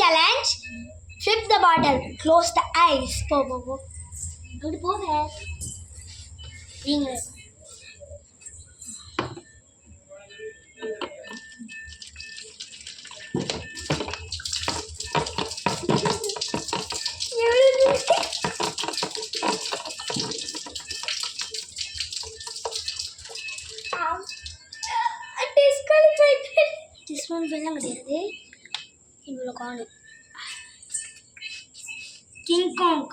challenge. Flip the bottle. Close the eyes. Po. Good po hai. Ring. This one வெல்லம் கிடையாது. இவ்வளோ காணு. King காங்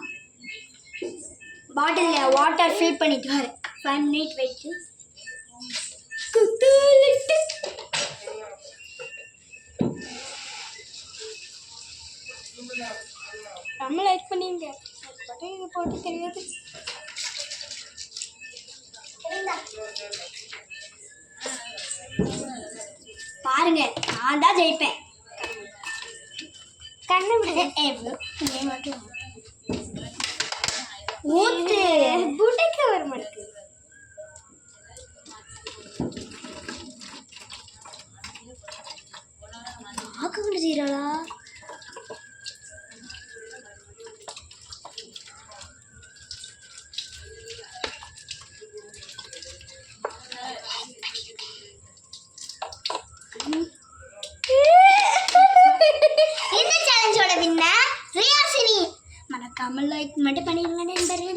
பாட்டிலில் வாட்டர் ஃபில் பண்ணிட்டு வர 5 minutes வச்சு குத்துலிட்டு நம்ம லைக் பண்ணிங்க. பட் இது போட்டு தெரியாது. பாருங்க, நான் தான் ஜெயிப்பேன். கண்ணு விட மட்டும் ஊத்து புட்டைக்கு வர மாட்டேங்குது. ஆக்கு கொண்டு செய்யறாளா? இந்த சேலஞ்சோட வின்னர் ரியாசினி. மறக்காம லைக் மட்டும் பண்ணிடுங்க நண்பரே.